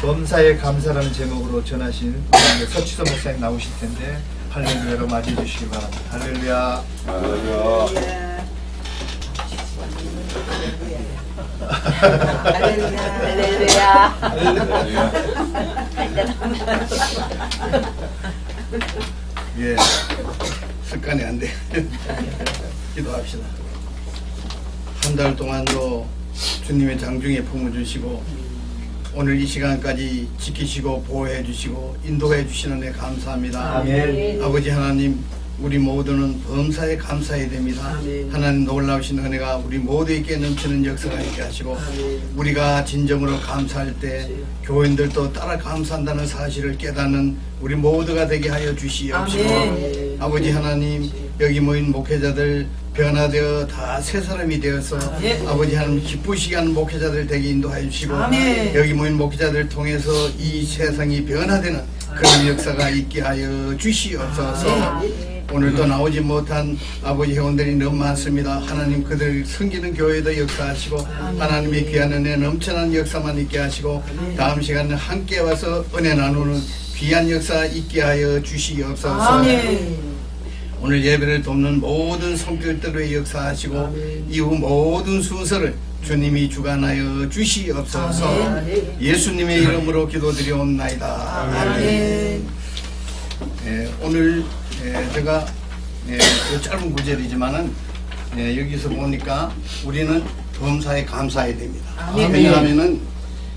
범사에 감사라는 제목으로 전하신 서치서 목사님 나오실 텐데 할렐루야로 맞이해 주시기 바랍니다. 할렐루야. 할렐루야. 할렐루야. 할렐루야. 예, 습관이 안 돼. 기도합시다. 한 달 동안도 주님의 장중에 품어주시고 오늘 이 시간까지 지키시고 보호해 주시고 인도해 주시는 데 감사합니다. 아멘. 아버지 하나님, 우리 모두는 범사에 감사해야 됩니다. 아멘. 하나님 놀라우신 은혜가 우리 모두에게 넘치는 역사가 있게 하시고 아멘. 우리가 진정으로 감사할 때 교인들도 따라 감사한다는 사실을 깨닫는 우리 모두가 되게 하여 주시옵시고 아멘. 아버지 하나님, 여기 모인 목회자들 변화되어 다 새 사람이 되어서 아멘. 아버지 하나님 기쁘시게 하는 목회자들 되게 인도하여 주시고 아멘. 여기 모인 목회자들 통해서 이 세상이 변화되는 그런 역사가 있게 하여 주시옵소서. 아멘. 오늘도 나오지 못한 아버지 회원들이 너무 많습니다. 하나님 그들 섬기는 교회도 역사하시고 하나님의 귀한 은혜 넘쳐나는 역사만 있게 하시고 다음 시간에 함께 와서 은혜 나누는 귀한 역사 있게 하여 주시옵소서. 아멘. 오늘 예배를 돕는 모든 성결들의 역사하시고 아멘. 이후 모든 순서를 주님이 주관하여 주시옵소서. 아멘. 예수님의 이름으로 기도드리옵나이다. 아멘. 오늘 제가 짧은 구절이지만은 여기서 보니까 우리는 범사에 감사해야 됩니다. 아멘. 왜냐하면은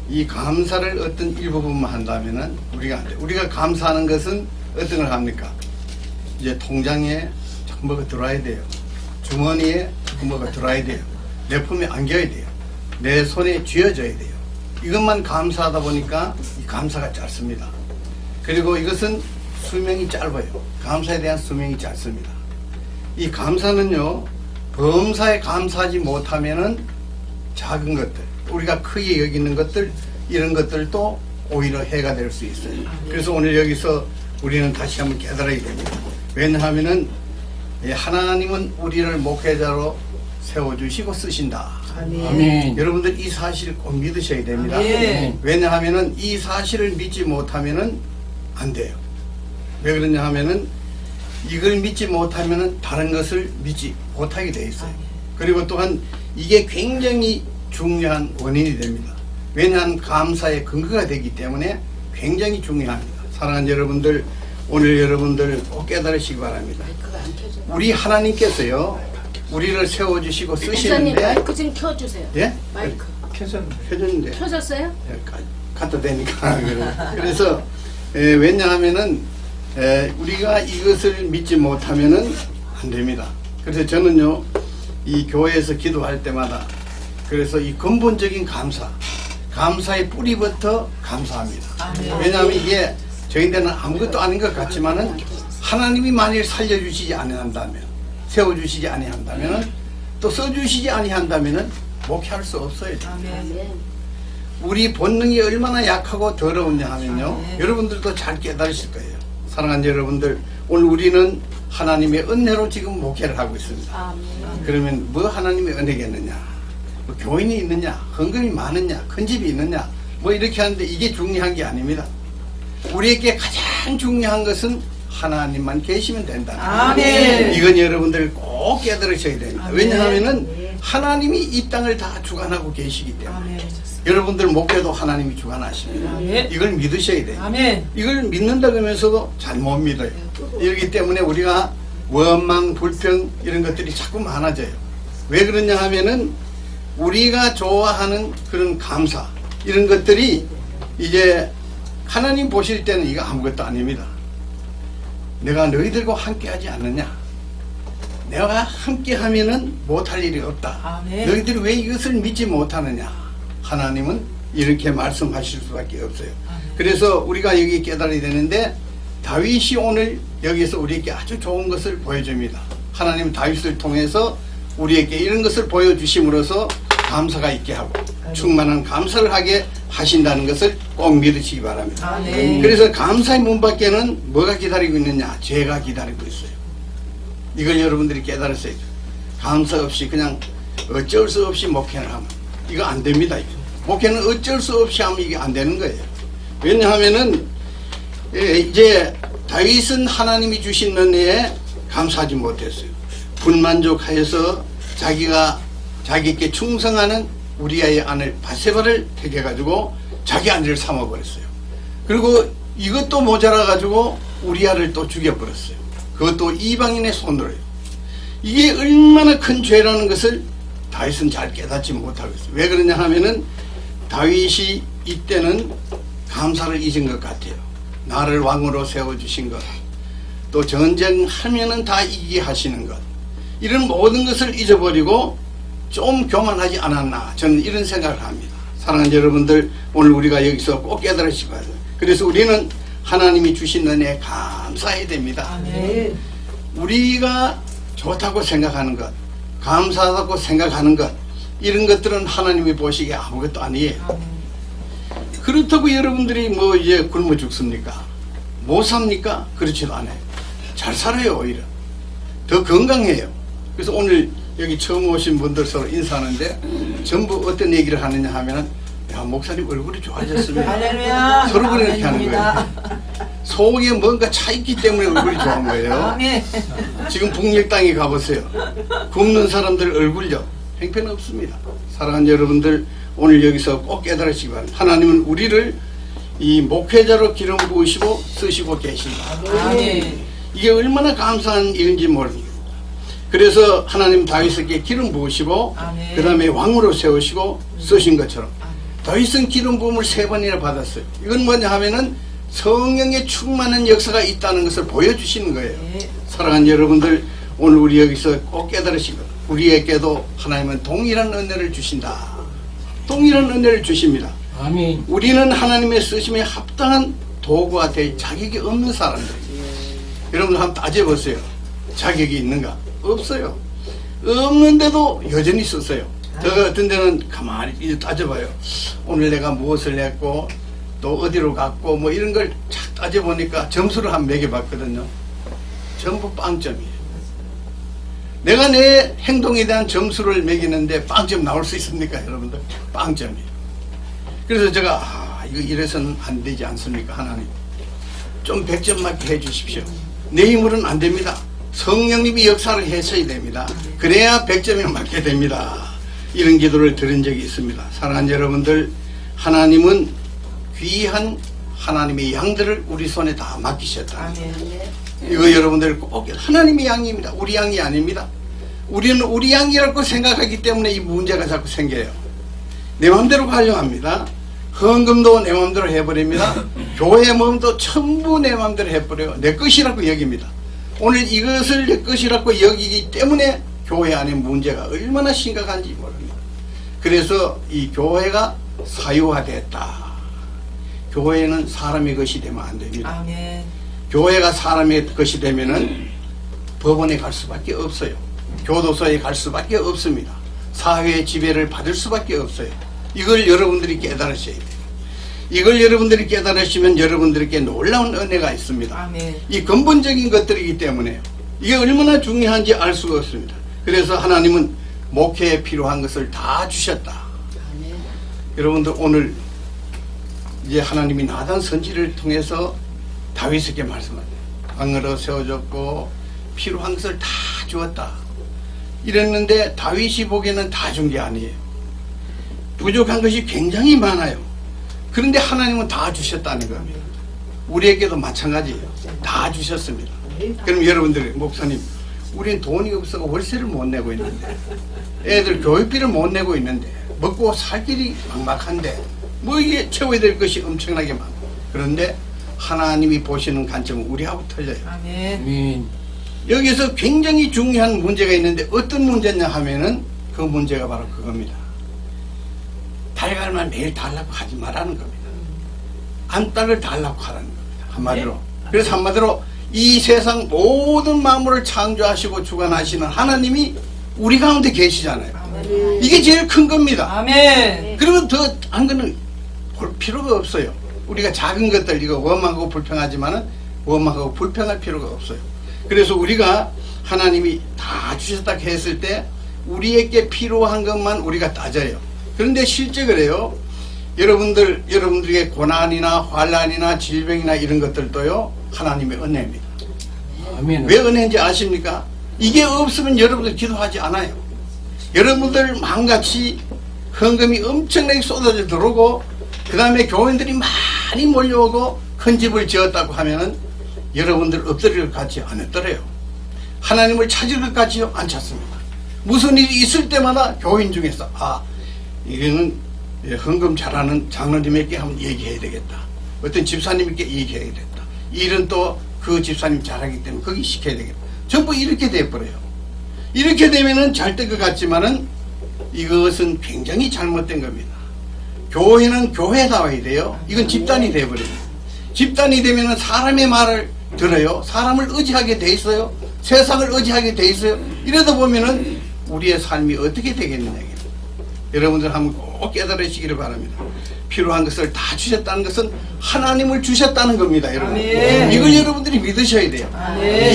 이 감사를 어떤 일부분만 한다면은 우리가 안 돼. 우리가 감사하는 것은 어떤 걸 합니까? 이제 통장에 자꾸 뭐가 들어와야 돼요. 주머니에 자꾸 뭐가 들어와야 돼요. 내 품에 안겨야 돼요. 내 손에 쥐어져야 돼요. 이것만 감사하다 보니까 이 감사가 짧습니다. 그리고 이것은 수명이 짧아요. 감사에 대한 수명이 짧습니다. 이 감사는요, 범사에 감사하지 못하면은 작은 것들, 우리가 크게 여기는 것들, 이런 것들도 오히려 해가 될 수 있어요. 그래서 오늘 여기서 우리는 다시 한번 깨달아야 됩니다. 왜냐하면은 하나님은 우리를 목회자로 세워주시고 쓰신다. 아멘. 여러분들 이 사실을 꼭 믿으셔야 됩니다. 아멘. 왜냐하면은 이 사실을 믿지 못하면은 안 돼요. 왜 그러냐 하면은 이걸 믿지 못하면은 다른 것을 믿지 못하게 돼 있어요. 그리고 또한 이게 굉장히 중요한 원인이 됩니다. 왜냐하면 감사의 근거가 되기 때문에 굉장히 중요합니다. 사랑하는 여러분들, 오늘 여러분들 꼭 깨달으시기 바랍니다. 우리 하나님께서요, 우리를 세워주시고 목사님 쓰시는데, 마이크 좀 켜주세요. 예? 마이크 켜졌는데 켜졌어요? 갖다 대니까. 그래서 왜냐하면은 우리가 이것을 믿지 못하면은 안 됩니다. 그래서 저는요, 이 교회에서 기도할 때마다 그래서 이 근본적인 감사의 뿌리부터 감사합니다. 아멘. 왜냐하면 이게 저희들은 아무것도 아닌 것 같지만은 하나님이 만일 살려주시지 아니한다면, 세워주시지 아니한다면은, 또 써주시지 아니한다면은 목회할 수 없어요. 아멘. 우리 본능이 얼마나 약하고 더러웠냐 하면요, 여러분들도 잘 깨달으실 거예요. 사랑하는 여러분들, 오늘 우리는 하나님의 은혜로 지금 목회를 하고 있습니다. 아멘. 그러면 뭐 하나님의 은혜겠느냐, 뭐 교인이 있느냐, 헌금이 많으냐, 큰 집이 있느냐, 뭐 이렇게 하는데 이게 중요한 게 아닙니다. 우리에게 가장 중요한 것은 하나님만 계시면 된다. 아멘. 이건 여러분들 꼭 깨달으셔야 됩니다. 아멘. 왜냐하면은 하나님이 이 땅을 다 주관하고 계시기 때문에. 아멘. 여러분들 목회도 하나님이 주관하십니다. 아멘. 이걸 믿으셔야 돼요. 아멘. 이걸 믿는다 그러면서도 잘 못 믿어요. 이렇기 때문에 우리가 원망, 불평 이런 것들이 자꾸 많아져요. 왜 그러냐 하면은 우리가 좋아하는 그런 감사 이런 것들이 이제 하나님 보실 때는 이거 아무것도 아닙니다. 내가 너희들과 함께 하지 않느냐, 내가 함께 하면은 못할 일이 없다. 아멘. 너희들이 왜 이것을 믿지 못하느냐, 하나님은 이렇게 말씀하실 수밖에 없어요. 그래서 우리가 여기 깨달아야 되는데, 다윗이 오늘 여기서 우리에게 아주 좋은 것을 보여줍니다. 하나님 다윗을 통해서 우리에게 이런 것을 보여주심으로써 감사가 있게 하고 충만한 감사를 하게 하신다는 것을 꼭 믿으시기 바랍니다. 아멘. 그래서 감사의 문 밖에는 뭐가 기다리고 있느냐, 죄가 기다리고 있어요. 이걸 여러분들이 깨달으셔야 돼요. 감사 없이 그냥 어쩔 수 없이 목회를 하면 이거 안 됩니다. 목회는 어쩔 수 없이 하면 이게 안 되는 거예요. 왜냐하면은 이제 다윗은 하나님이 주신 은혜에 감사하지 못했어요. 불만족하여서 자기께 충성하는 우리아의 아내 바세바를 택해가지고 자기 아내를 삼아버렸어요. 그리고 이것도 모자라가지고 우리아를 또 죽여버렸어요. 그것도 이방인의 손으로요. 이게 얼마나 큰 죄라는 것을 다윗은 잘 깨닫지 못하고 있어요. 왜 그러냐 하면은 다윗이 이때는 감사를 잊은 것 같아요. 나를 왕으로 세워주신 것, 또 전쟁하면은 다 이기게 하시는 것, 이런 모든 것을 잊어버리고 좀 교만하지 않았나, 저는 이런 생각을 합니다. 사랑하는 여러분들, 오늘 우리가 여기서 꼭 깨달으시기 바랍니다. 그래서 우리는 하나님이 주신 은혜에 감사해야 됩니다. 아멘. 우리가 좋다고 생각하는 것, 감사하다고 생각하는 것, 이런 것들은 하나님이 보시기에 아무것도 아니에요. 아멘. 그렇다고 여러분들이 뭐 이제 굶어 죽습니까? 못 삽니까? 그렇지도 않아요. 잘 살아요. 오히려 더 건강해요. 그래서 오늘 여기 처음 오신 분들 서로 인사하는데 전부 어떤 얘기를 하느냐 하면은, 야, 목사님 얼굴이 좋아졌습니다. 할렐루야. 서로 그렇게 하는 거예요. 아멘입니다. 속에 뭔가 차 있기 때문에 얼굴이 좋은 거예요. 아멘. 지금 북녘 땅에 가보세요. 굶는 사람들 얼굴요, 형편없습니다. 사랑하는 여러분들, 오늘 여기서 꼭 깨달으시기 바랍니다. 하나님은 우리를 이 목회자로 기름 부으시고 쓰시고 계신다. 아멘. 이게 얼마나 감사한 일인지 모릅니다. 그래서 하나님 다윗에게 기름 부으시고 아멘. 그 다음에 왕으로 세우시고 쓰신 것처럼 다윗은 기름 부음을 3번이나 받았어요. 이건 뭐냐 하면은 성령의 충만한 역사가 있다는 것을 보여주시는 거예요. 네. 사랑하는 여러분들, 오늘 우리 여기서 꼭 깨달으시고, 우리에게도 하나님은 동일한 은혜를 주신다. 동일한 은혜를 주십니다. 아멘. 우리는 하나님의 쓰심에 합당한 도구가 될 자격이 없는 사람들입니다. 여러분 한번 따져보세요. 자격이 있는가? 없어요. 없는데도 여전히 썼어요. 저 어떤 데는 가만히 이제 따져봐요. 오늘 내가 무엇을 했고 또 어디로 갔고 뭐 이런 걸 착 따져보니까 점수를 한 매겨봤거든요. 전부 빵점이에요. 내가 내 행동에 대한 점수를 매기는데 빵점 나올 수 있습니까, 여러분들? 빵점이에요. 그래서 제가 이거 이래서는 안 되지 않습니까, 하나님? 좀 100점 맞게 해주십시오. 내 힘으로는 안 됩니다. 성령님이 역사를 하셔야 됩니다. 그래야 100점이 맞게 됩니다. 이런 기도를 드린 적이 있습니다. 사랑하는 여러분들, 하나님은 귀한 하나님의 양들을 우리 손에 다 맡기셨다. 아멘. 이거 여러분들 꼭, 하나님의 양입니다. 우리 양이 아닙니다. 우리는 우리 양이라고 생각하기 때문에 이 문제가 자꾸 생겨요. 내 마음대로 가려합니다. 헌금도 내 마음대로 해버립니다. 교회 모임도 전부 내 마음대로 해버려요. 내 것이라고 여깁니다. 오늘 이것을 내 것이라고 여기기 때문에 교회 안에 문제가 얼마나 심각한지 모릅니다. 그래서 이 교회가 사유화됐다. 교회는 사람의 것이 되면 안 됩니다. 아멘. 교회가 사람의 것이 되면은 법원에 갈 수밖에 없어요. 교도소에 갈 수밖에 없습니다. 사회의 지배를 받을 수밖에 없어요. 이걸 여러분들이 깨달으셔야 돼요. 이걸 여러분들이 깨달으시면 여러분들에게 놀라운 은혜가 있습니다. 아멘. 이 근본적인 것들이기 때문에 이게 얼마나 중요한지 알 수가 없습니다. 그래서 하나님은 목회에 필요한 것을 다 주셨다. 아멘. 여러분들 오늘 이제 하나님이 나단 선지를 통해서 다윗에게 말씀합니다. 왕으로 세워졌고 필요한 것을 다 주었다. 이랬는데 다윗이 보기에는 다 준 게 아니에요. 부족한 것이 굉장히 많아요. 그런데 하나님은 다 주셨다는 겁니다. 우리에게도 마찬가지예요. 다 주셨습니다. 그럼 여러분들, 목사님, 우리는 돈이 없어서 월세를 못 내고 있는데, 애들 교육비를 못 내고 있는데, 먹고 살 길이 막막한데, 뭐 이게 채워야 될 것이 엄청나게 많고, 그런데 하나님이 보시는 관점은 우리하고 틀려요. 아멘. 여기서 굉장히 중요한 문제가 있는데 어떤 문제냐 하면은 그 문제가 바로 그겁니다. 달걀만 매일 달라고 하지 말라는 겁니다. 안달을 달라고 하라는 겁니다. 한마디로. 그래서 한마디로 이 세상 모든 만물을 창조하시고 주관하시는 하나님이 우리 가운데 계시잖아요. 아멘. 이게 제일 큰 겁니다. 아멘. 그러면 더 한 거는 볼 필요가 없어요. 우리가 작은 것들 이거 원망하고 불평하지만은 원망하고 불평할 필요가 없어요. 그래서 우리가 하나님이 다 주셨다 했을 때 우리에게 필요한 것만 우리가 따져요. 그런데 실제 그래요. 여러분들에게 고난이나 환난이나 질병이나 이런 것들도요 하나님의 은혜입니다. 아멘. 왜 은혜인지 아십니까? 이게 없으면 여러분들 기도하지 않아요. 여러분들 마음같이 헌금이 엄청나게 쏟아져 들어오고 그 다음에 교인들이 많이 몰려오고 큰 집을 지었다고 하면은 여러분들 엎드릴 것 같지 않았더래요. 하나님을 찾을 것 같지요? 안 찾습니다. 무슨 일이 있을 때마다 교인 중에서 이거는 헌금 잘하는 장로님에게 한번 얘기해야 되겠다. 어떤 집사님에게 얘기해야 되겠다. 일은 또 그 집사님 잘하기 때문에 거기 시켜야 되겠다. 전부 이렇게 돼버려요. 이렇게 되면은 잘 될 것 같지만은 이것은 굉장히 잘못된 겁니다. 교회는 교회다워야 돼요. 이건 집단이 돼버려요. 집단이 되면은 사람의 말을 들어요. 사람을 의지하게 돼 있어요. 세상을 의지하게 돼 있어요. 이러다 보면은 우리의 삶이 어떻게 되겠느냐. 여러분들 한번 꼭 깨달으시기를 바랍니다. 필요한 것을 다 주셨다는 것은 하나님을 주셨다는 겁니다. 여러분. 이걸 여러분들이 믿으셔야 돼요.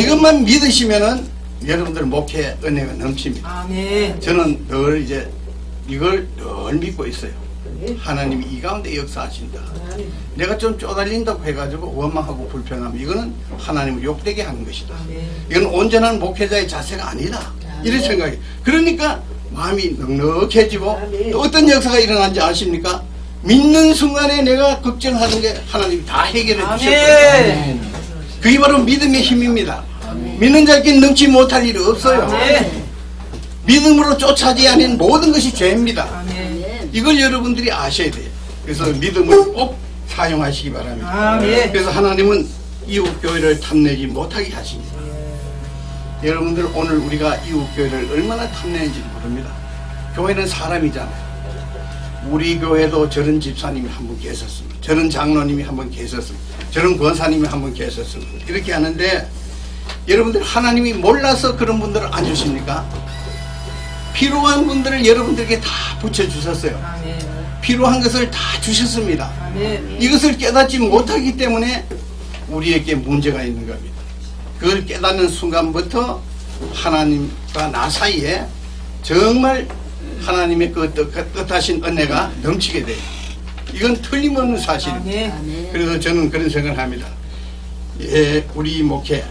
이것만 믿으시면은 여러분들 목회 은혜가 넘칩니다. 저는 늘 이걸 늘 믿고 있어요. 하나님이 이 가운데 역사하신다. 내가 좀 쪼달린다고 해가지고 원망하고 불평하면 이거는 하나님을 욕되게 하는 것이다. 이건 온전한 목회자의 자세가 아니다. 이런 생각이. 그러니까 마음이 넉넉해지고 또 어떤 역사가 일어난지 아십니까? 믿는 순간에 내가 걱정하는 게 하나님이 다 해결해 주셨거든요. 그게 바로 믿음의 힘입니다. 믿는 자에게 능치 못할 일이 없어요. 믿음으로 쫓아지 않은 모든 것이 죄입니다. 이걸 여러분들이 아셔야 돼요. 그래서 믿음을 꼭 사용하시기 바랍니다. 그래서 하나님은 이웃교회를 탐내지 못하게 하십니다. 여러분들 오늘 우리가 이웃교회를 얼마나 탐내는지 모릅니다. 교회는 사람이잖아요. 우리 교회도 저런 집사님이 한 분 계셨습니다. 저런 장로님이 한 분 계셨습니다. 저런 권사님이 한 분 계셨습니다. 이렇게 하는데 여러분들 하나님이 몰라서 그런 분들을 안 주십니까? 필요한 분들을 여러분들에게 다 붙여주셨어요. 필요한 것을 다 주셨습니다. 이것을 깨닫지 못하기 때문에 우리에게 문제가 있는 겁니다. 그걸 깨닫는 순간부터 하나님과 나 사이에 정말 하나님의 그 뜻하신 은혜가 넘치게 돼요. 이건 틀림없는 사실입니다. 그래서 저는 그런 생각을 합니다. 우리 목회,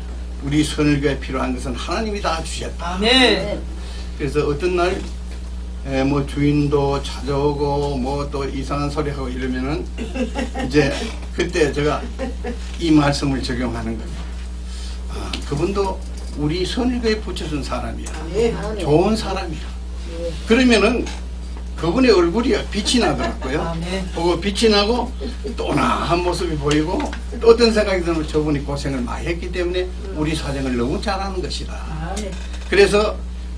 우리 선을교에 필요한 것은 하나님이 다 주셨다. 그래서 어떤 날 뭐 주인도 찾아오고 뭐 또 이상한 소리 하고 이러면은 이제 그때 제가 이 말씀을 적용하는 겁니다. 그분도 우리 선일교에 붙여준 사람이야. 좋은 사람이야. 그러면은 그분의 얼굴이 빛이 나더라고요. 보고 빛이 나고 또나한 모습이 보이고 또 어떤 생각이 들면 저분이 고생을 많이 했기 때문에 우리 사정을 너무 잘하는 것이다. 그래서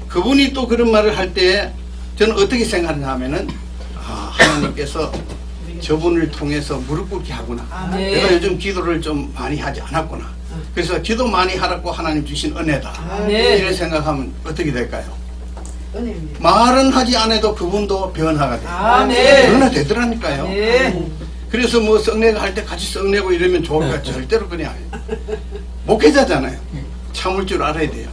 그분이 또 그런 말을 할 때 저는 어떻게 생각하냐 하면은 하나님께서 저분을 통해서 무릎 꿇게 하구나. 내가 요즘 기도를 좀 많이 하지 않았구나. 그래서 기도 많이 하라고 하나님 주신 은혜다. 이런 생각하면 어떻게 될까요? 말은 하지 않아도 그분도 변화가 돼요. 변화되더라니까요. 그래서 뭐 썩내가 할 때 같이 썩내고 이러면 좋을까? 절대로 그냥 목회자잖아요. 참을 줄 알아야 돼요.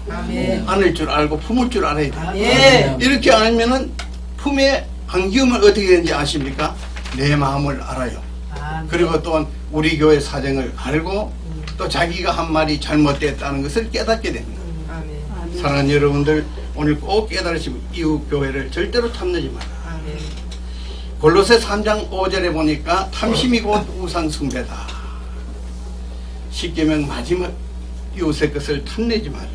안을 줄 알고 품을 줄 알아야 돼요. 이렇게 알면은 품에 안기우면 어떻게 되는지 아십니까? 내 마음을 알아요. 그리고 또 우리 교회 사정을 알고 또 자기가 한 말이 잘못됐다는 것을 깨닫게 됩니다. 사랑하는 여러분들, 오늘 꼭 깨달으시면 이웃교회를 절대로 탐내지 마라. 골로새 3장 5절에 보니까 탐심이 곧 우상숭배다. 십계명 마지막 이웃의 것을 탐내지 마라.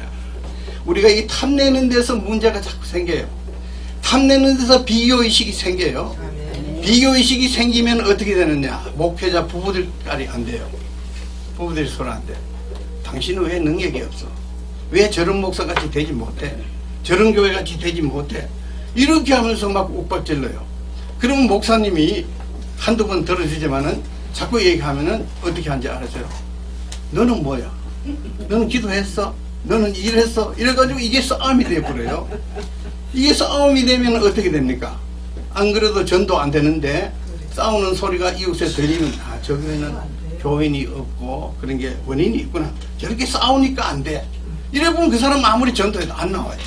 우리가 이 탐내는 데서 문제가 자꾸 생겨요. 탐내는 데서 비교의식이 생겨요. 비교의식이 생기면 어떻게 되느냐. 목회자 부부들까지 안 돼요. 부부들이 손 안 돼. 당신은 왜 능력이 없어? 왜 저런 목사같이 되지 못해? 저런 교회같이 되지 못해? 이렇게 하면서 막 욱박질러요. 그러면 목사님이 한두 번 들어주지만은 자꾸 얘기하면은 어떻게 하는지 알아서요. 너는 뭐야? 너는 기도했어? 너는 일했어? 이래가지고 이게 싸움이 돼버려요. 이게 싸움이 되면 어떻게 됩니까? 안 그래도 전도 안 되는데 싸우는 소리가 이웃에 들리면 저 교회는 교인이 없고 그런 게 원인이 있구나. 저렇게 싸우니까 안 돼. 이래 보면 그 사람 아무리 전도해도 안 나와요.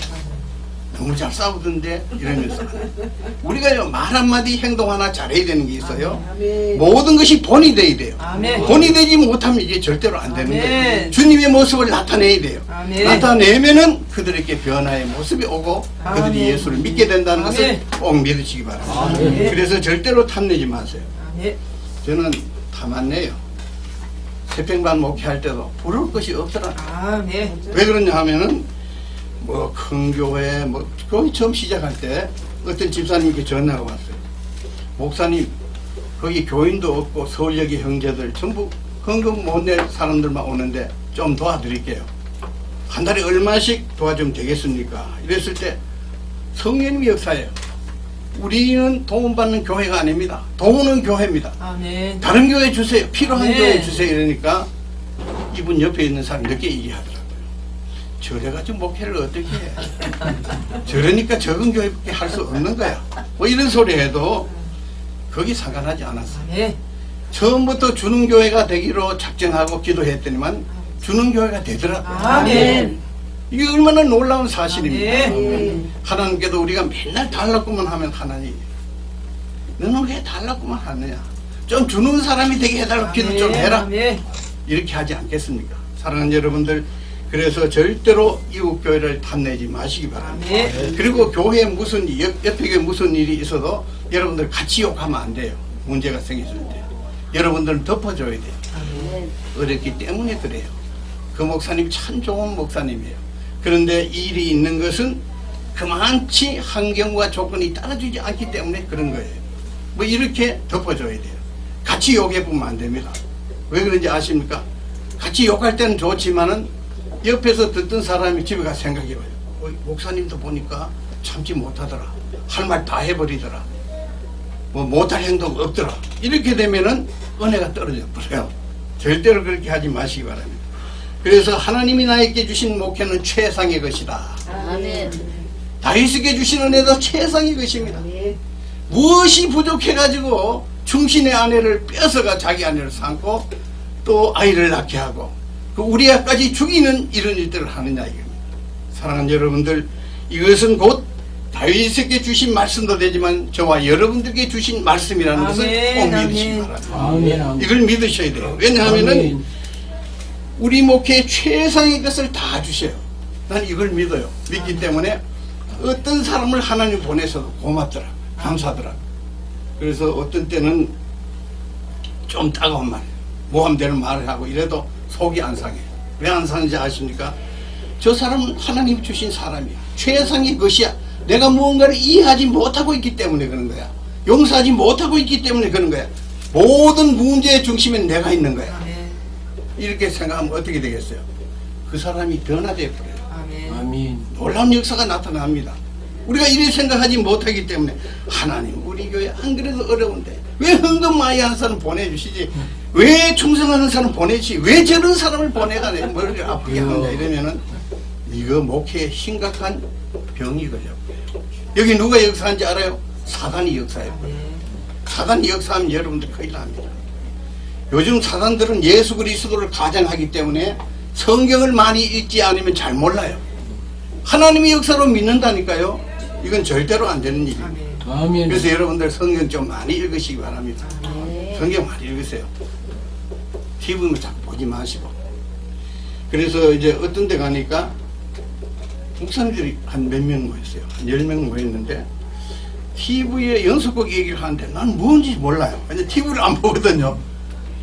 너무 잘 싸우던데 이러면서 우리가 말 한마디 행동 하나 잘해야 되는 게 있어요. 아멘. 모든 것이 본이 돼야 돼요. 아멘. 본이 되지 못하면 이게 절대로 안 되는 거예요. 아멘. 주님의 모습을 나타내야 돼요. 아멘. 나타내면은 그들에게 변화의 모습이 오고 아멘. 그들이 예수를 믿게 된다는 것을 아멘. 꼭 믿으시기 바랍니다. 아멘. 그래서 절대로 탐내지 마세요. 아멘. 저는 탐 안 내요. 새평반 목회할 때도 부를 것이 없더라. 아멘. 왜 그러냐 하면은 뭐 큰 교회 뭐 거기 처음 시작할 때 어떤 집사님께 전화가 왔어요. 목사님 거기 교인도 없고 서울역의 형제들 전부 헌금 못 낼 사람들만 오는데 좀 도와드릴게요. 한 달에 얼마씩 도와주면 되겠습니까? 이랬을 때 성령님의 역사예요. 우리는 도움받는 교회가 아닙니다. 도우는 교회입니다. 아멘. 다른 교회 주세요. 필요한 네. 교회 주세요. 이러니까 이분 옆에 있는 사람 늦게 얘기하더라고요. 저래가지고 목회를 어떻게 해. 저러니까 적은 교회밖에 할 수 없는 거야. 뭐 이런 소리 해도 거기 상관하지 않았어요. 아멘. 처음부터 주는 교회가 되기로 작정하고 기도했더니만 주는 교회가 되더라고요. 아멘. 이게 얼마나 놀라운 사실입니까? 아멘. 하나님께도 우리가 맨날 달라고만 하면 하나님 너는 왜 달라고만 하느냐, 좀 주는 사람이 되게 해달라고 기도 좀 해라. 아멘. 이렇게 하지 않겠습니까? 사랑하는 여러분들, 그래서 절대로 이웃교회를 탐내지 마시기 바랍니다. 아멘. 그리고 교회에 무슨 옆에 교회에 무슨 일이 있어도 여러분들 같이 욕하면 안 돼요. 문제가 생겼을 때 여러분들은 덮어줘야 돼요. 아멘. 어렵기 때문에 그래요. 그 목사님 참 좋은 목사님이에요. 그런데 일이 있는 것은 그만치 환경과 조건이 따라주지 않기 때문에 그런 거예요. 뭐 이렇게 덮어줘야 돼요. 같이 욕해보면 안 됩니다. 왜 그런지 아십니까? 같이 욕할 때는 좋지만은 옆에서 듣던 사람이 집에 가서 생각해봐요. 목사님도 보니까 참지 못하더라. 할 말 다 해버리더라. 뭐 못할 행동 없더라. 이렇게 되면은 은혜가 떨어져 버려요. 절대로 그렇게 하지 마시기 바랍니다. 그래서 하나님이 나에게 주신 목회는 최상의 것이다. 아멘. 다윗에게 주신 은혜도 최상의 것입니다. 아멘. 무엇이 부족해가지고 충신의 아내를 뺏어가 자기 아내를 삼고 또 아이를 낳게 하고 그 우리아까지 죽이는 이런 일들을 하느냐 이겁니다. 사랑하는 여러분들, 이것은 곧 다윗에게 주신 말씀도 되지만 저와 여러분들께 주신 말씀이라는 것을 꼭 믿으시기 바랍니다. 아멘. 이걸 믿으셔야 돼요. 왜냐하면은 우리 목회에 최상의 것을 다 주셔요. 난 이걸 믿어요. 믿기 때문에 어떤 사람을 하나님 보내서도 고맙더라, 감사하더라. 그래서 어떤 때는 좀 따가운 말, 모함되는 말을 하고 이래도 속이 안 상해요. 왜 안 상하는지 아십니까? 저 사람은 하나님이 주신 사람이야. 최상의 것이야. 내가 무언가를 이해하지 못하고 있기 때문에 그런 거야. 용서하지 못하고 있기 때문에 그런 거야. 모든 문제의 중심에 내가 있는 거야. 아멘. 이렇게 생각하면 어떻게 되겠어요? 그 사람이 변화되어 버려요. 아멘. 아멘. 놀라운 역사가 나타납니다. 우리가 이렇게 생각하지 못하기 때문에 하나님 우리 교회 안 그래도 어려운데 왜 헌금 많이 하는 사람 보내주시지, 왜 충성하는 사람 보내주시, 왜 저런 사람을 보내가 내 머리를 아프게 하느냐 이러면은 이거 목회에 심각한 병이 걸려요. 여기 누가 역사한지 알아요? 사단이 역사해요. 사단이 역사하면 여러분들 큰일 납니다. 요즘 사단들은 예수 그리스도를 가장하기 때문에 성경을 많이 읽지 않으면 잘 몰라요. 하나님의 역사로 믿는다니까요. 이건 절대로 안 되는 일입니다. 아멘. 그래서 여러분들 성경 좀 많이 읽으시기 바랍니다. 성경 많이 읽으세요. TV만 자꾸 보지 마시고. 그래서 이제 어떤 데 가니까 목사님들이 한 몇 명 모였어요. 한 10명 모였는데 TV에 연속곡 얘기를 하는데 난 뭔지 몰라요. 근데 TV를 안 보거든요.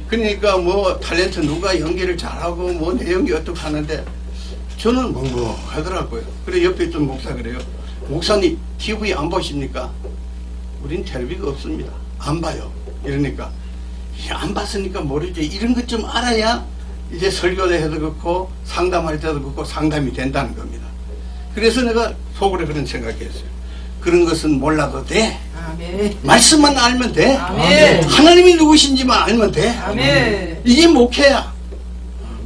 그러니까 뭐 탤런트 누가 연기를 잘하고 뭐 내용이 어떻게 하는데 저는 멍멍하더라고요. 그래 옆에 있던 목사 그래요. 목사님 TV 안 보십니까? 우린 텔레비가 없습니다. 안 봐요. 이러니까 안 봤으니까 모르지. 이런 것 좀 알아야 이제 설교도 해도 그렇고 상담할 때도 그렇고 상담이 된다는 겁니다. 그래서 내가 속으로 그런 생각했어요. 그런 것은 몰라도 돼. 아멘. 말씀만 알면 돼. 아멘. 하나님이 누구신지만 알면 돼. 아멘. 이게 목회야.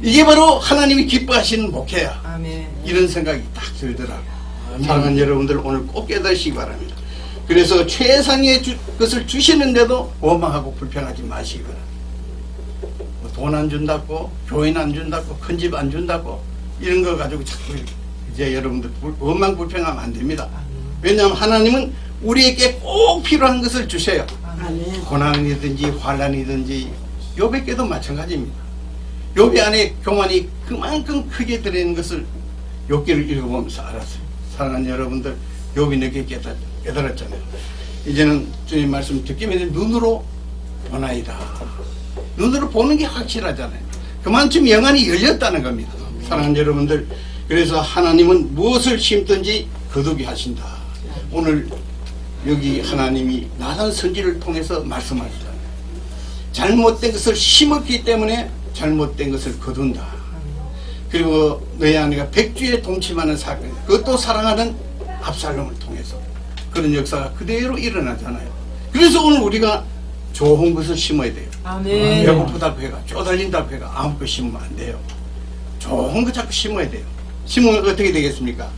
이게 바로 하나님이 기뻐하시는 목회야. 아멘. 이런 생각이 딱 들더라고요. 사랑하는 여러분들 오늘 꼭 깨닫시기 바랍니다. 그래서 최상의 것을 주시는데도 원망하고 불평하지 마시기 바랍니다. 돈 안 준다고, 교인 안 준다고, 큰 집 안 준다고 이런 거 가지고 자꾸 이제 여러분들 원망 불평하면 안 됩니다. 왜냐하면 하나님은 우리에게 꼭 필요한 것을 주셔요. 아멘. 고난이든지 환난이든지 욥에게도 마찬가지입니다. 욥의 안에 교만이 그만큼 크게 들어있는 것을 욥기를 읽어보면서 알았어요. 사랑하는 여러분들, 욥이 늦게 깨달았잖아요. 이제는 주님 말씀 듣기 전에 눈으로 보나이다. 눈으로 보는 게 확실하잖아요. 그만큼 영안이 열렸다는 겁니다. 사랑하는 여러분들, 그래서 하나님은 무엇을 심든지 거두게 하신다. 오늘 여기 하나님이 나단 선지를 통해서 말씀하시잖아요. 잘못된 것을 심었기 때문에 잘못된 것을 거둔다. 그리고 너희 아내가 백주에 동침하는 사건, 그것도 사랑하는 압살롬을 통해서 그런 역사가 그대로 일어나잖아요. 그래서 오늘 우리가 좋은 것을 심어야 돼요. 아멘. 배고프다고 해가 쪼달린다고 해가 아무 것 심으면 안 돼요. 좋은 거 자꾸 심어야 돼요. 심으면 어떻게 되겠습니까?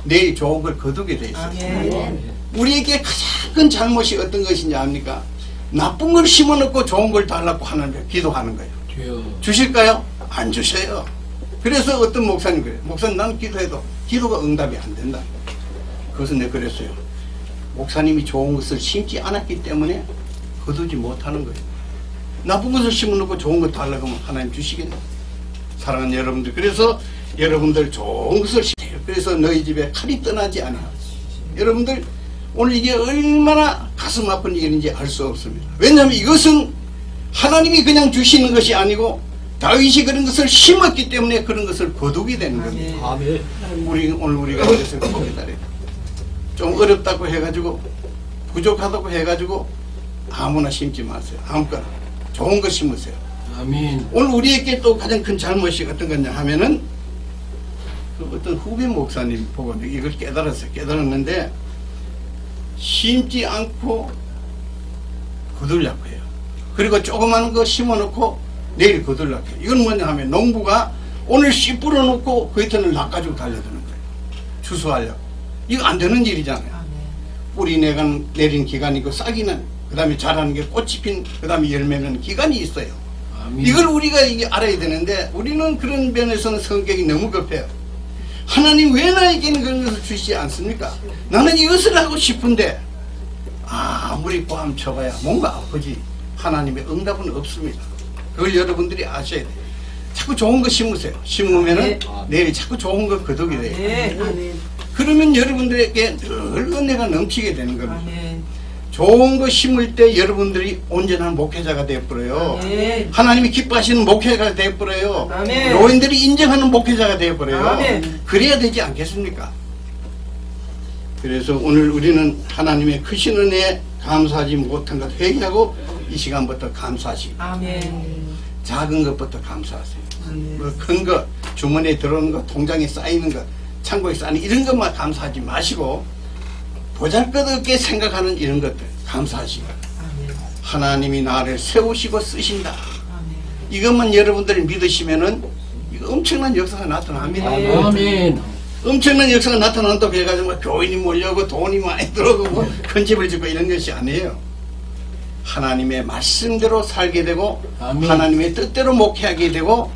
내일 좋은 걸 거두게 돼 있어요. 아멘. 우리에게 가장 큰 잘못이 어떤 것인지 압니까? 나쁜 걸 심어놓고 좋은 걸 달라고 하나님께 기도하는 거예요. 주실까요? 안 주셔요. 그래서 어떤 목사님 그래요. 목사님, 나는 기도해도 기도가 응답이 안 된다. 그것은 내가 그랬어요. 목사님이 좋은 것을 심지 않았기 때문에 거두지 못하는 거예요. 나쁜 것을 심어놓고 좋은 것 달라고 하면 하나님 주시겠네요. 사랑하는 여러분들, 그래서 여러분들 좋은 것을 심어요. 그래서 너희 집에 칼이 떠나지 않아요. 여러분들, 오늘 이게 얼마나 가슴 아픈 일인지 알 수 없습니다. 왜냐하면 이것은 하나님이 그냥 주시는 것이 아니고 다윗이 그런 것을 심었기 때문에 그런 것을 거두게 되는 겁니다. 아멘. 오늘 우리가 이것을 꼭 기다려요. 좀 어렵다고 해가지고 부족하다고 해가지고 아무나 심지 마세요. 아무거나 좋은 거 심으세요. 아멘. 오늘 우리에게 또 가장 큰 잘못이 어떤 거냐 하면은 그 어떤 후배 목사님 보고 이걸 깨달았는데 심지 않고 거두려고 해요. 그리고 조그마한 거 심어놓고 내일 거두려고 해요. 이건 뭐냐 하면 농부가 오늘 씨 뿌려놓고 그 이튿날 낚아주고 달려드는 거예요. 추수하려고. 이거 안 되는 일이잖아요. 뿌리 내린 기간이고 싹이는, 그 다음에 자라는 게 꽃이 핀, 그 다음에 열매는 기간이 있어요. 아멘. 이걸 우리가 이게 알아야 되는데 우리는 그런 면에서는 성격이 너무 급해요. 하나님 왜 나에게는 그런 것을 주시지 않습니까? 나는 이것을 하고 싶은데 아무리 꽉 쳐봐야 뭔가 아프지. 하나님의 응답은 없습니다. 그걸 여러분들이 아셔야 돼요. 자꾸 좋은 거 심으세요. 심으면은 내일 자꾸 좋은 거 거두게 돼요. 아멘. 그러면 여러분들에게 늘 은혜가 넘치게 되는 겁니다. 아멘. 좋은 거 심을 때 여러분들이 온전한 목회자가 되어버려요. 아멘. 하나님이 기뻐하시는 목회자가 되어버려요. 아멘. 교인들이 인정하는 목회자가 되어버려요. 아멘. 그래야 되지 않겠습니까? 그래서 오늘 우리는 하나님의 크신 은혜에 감사하지 못한 것 회개하고 이 시간부터 감사하시고 아멘. 작은 것부터 감사하세요. 아멘. 큰 것, 주머니에 들어오는 것, 통장에 쌓이는 것, 창고에 쌓이는 이런 것만 감사하지 마시고 보잘것없게 생각하는 이런 것들 감사하시고 아멘. 하나님이 나를 세우시고 쓰신다. 아멘. 이것만 여러분들이 믿으시면은 이거 엄청난 역사가 나타납니다. 아멘. 아멘. 엄청난 역사가 나타난다고 해가지고 뭐 교인이 몰려오고 돈이 많이 들어오고 뭐 큰 집을 짓고 이런 것이 아니에요. 하나님의 말씀대로 살게 되고 아멘. 하나님의 뜻대로 목회하게 되고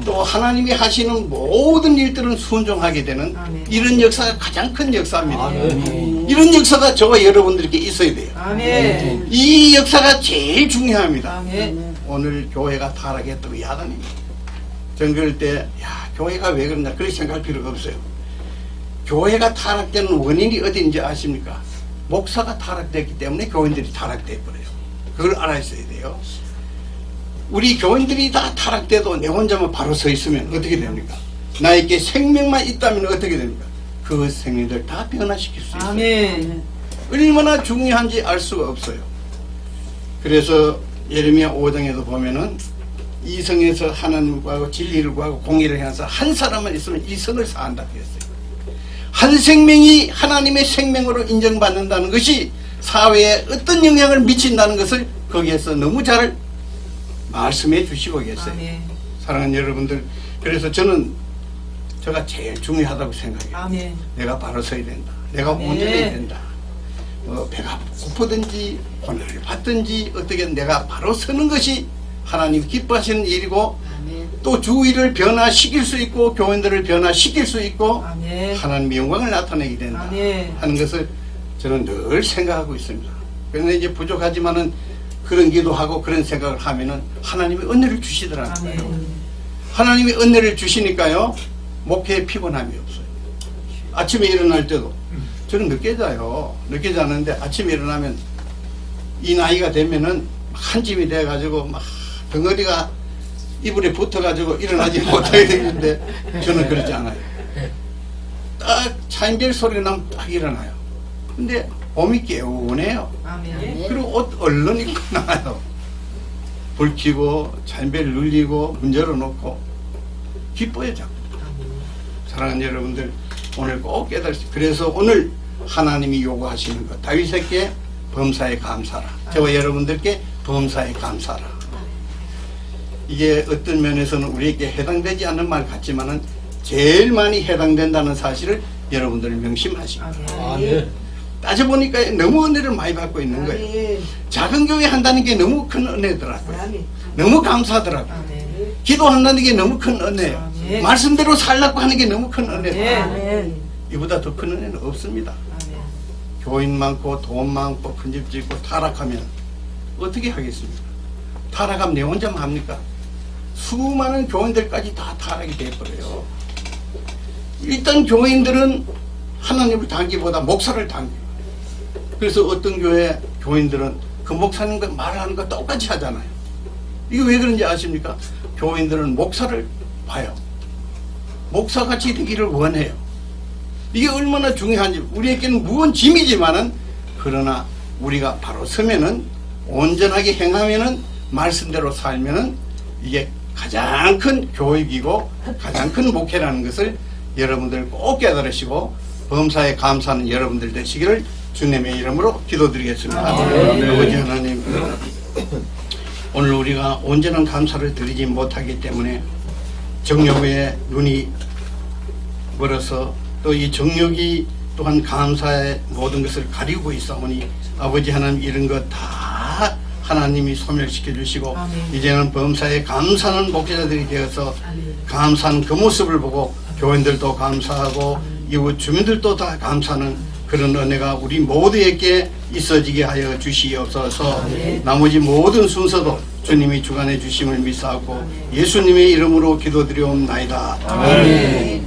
또 하나님이 하시는 모든 일들은 순종하게 되는 아멘. 이런 역사가 가장 큰 역사입니다. 아멘. 이런 역사가 저와 여러분들께 있어야 돼요. 아멘. 이 역사가 제일 중요합니다. 아멘. 오늘 교회가 타락했다고 야단입니다. 전 그럴 때 교회가 왜 그러냐 그렇게 생각할 필요가 없어요. 교회가 타락되는 원인이 어디인지 아십니까? 목사가 타락됐기 때문에 교인들이 타락돼 버려요. 그걸 알아야 돼요. 우리 교인들이 다 타락돼도 내 혼자만 바로 서 있으면 어떻게 됩니까? 나에게 생명만 있다면 어떻게 됩니까? 그 생명들 다 변화시킬 수 있어요. 아멘. 얼마나 중요한지 알 수가 없어요. 그래서 예레미야 5장에도 보면은 이성에서 하나님을 구하고 진리를 구하고 공의를 행해서 한 사람만 있으면 이 성을 사한다고 했어요. 한 생명이 하나님의 생명으로 인정받는다는 것이 사회에 어떤 영향을 미친다는 것을 거기에서 너무 잘 말씀해 주시고 계세요. 아멘. 사랑하는 여러분들, 그래서 저는 제가 제일 중요하다고 생각해요. 아멘. 내가 바로 서야 된다. 내가 아멘. 온전해야 된다. 배가 고프든지 고난을 받든지 어떻게 내가 바로 서는 것이 하나님 기뻐하시는 일이고 아멘. 또 주위를 변화시킬 수 있고 교인들을 변화시킬 수 있고 아멘. 하나님의 영광을 나타내게 된다 아멘. 하는 것을 저는 늘 생각하고 있습니다. 그런데 이제 부족하지만은 그런 기도하고 그런 생각을 하면은 하나님이 은혜를 주시더라고요. 아멘. 하나님이 은혜를 주시니까요 목회에 피곤함이 없어요. 아침에 일어날 때도 저는 늦게 자요. 늦게 자는데 아침에 일어나면 이 나이가 되면은 한 짐이 돼가지고 막 덩어리가 이불에 붙어가지고 일어나지 못하게 되는데 저는 그러지 않아요. 딱 차인별 소리가 나면 딱 일어나요. 근데 몸이 개운해요. 아멘. 그리고 옷 얼른 입고 나가요. 불 켜고 차인별 눌리고 문 열어놓고 기뻐요 자꾸. 사랑하는 여러분들 오늘 꼭 깨달으시죠. 그래서 오늘 하나님이 요구하시는 것 다윗에게 범사에 감사라. 저와 여러분들께 범사에 감사라. 이게 어떤 면에서는 우리에게 해당되지 않는 말 같지만은 제일 많이 해당된다는 사실을 여러분들 명심하시고 아멘. 따져보니까 너무 은혜를 많이 받고 있는 거예요. 작은 교회 한다는 게 너무 큰 은혜더라고요. 너무 감사하더라고요. 아멘. 기도한다는 게 너무 큰 은혜예요. 아멘. 말씀대로 살라고 하는 게 너무 큰 은혜예요. 아멘. 이보다 더 큰 은혜는 없습니다. 아멘. 교인 많고 돈 많고 큰 집 짓고 타락하면 어떻게 하겠습니까? 타락하면 내 혼자만 합니까? 수많은 교인들까지 다 타락이 돼버려요. 일단 교인들은 하나님을 당기보다 목사를 당겨요. 그래서 어떤 교회 교인들은 그 목사님과 말하는 거 똑같이 하잖아요. 이게 왜 그런지 아십니까? 교인들은 목사를 봐요. 목사같이 되기를 원해요. 이게 얼마나 중요한지 우리에게는 무거운 짐이지만은 그러나 우리가 바로 서면은 온전하게 행하면은 말씀대로 살면은 이게 가장 큰 교육이고 가장 큰 목회라는 것을 여러분들 꼭 깨달으시고 범사에 감사하는 여러분들 되시기를 주님의 이름으로 기도드리겠습니다. 아버지 하나님, 오늘 우리가 온전한 감사를 드리지 못하기 때문에 정욕에 눈이 멀어서 또 이 정욕이 또한 감사의 모든 것을 가리고 있사오니 아버지 하나님 이런 것 다 하나님이 소멸시켜 주시고 아멘. 이제는 범사에 감사하는 목회자들이 되어서 감사하는 그 모습을 보고 교인들도 감사하고 이웃 주민들도 다 감사하는 그런 은혜가 우리 모두에게 있어지게 하여 주시옵소서. 아멘. 나머지 모든 순서도 주님이 주관해 주심을 믿사옵고 예수님의 이름으로 기도드리옵나이다. 아멘.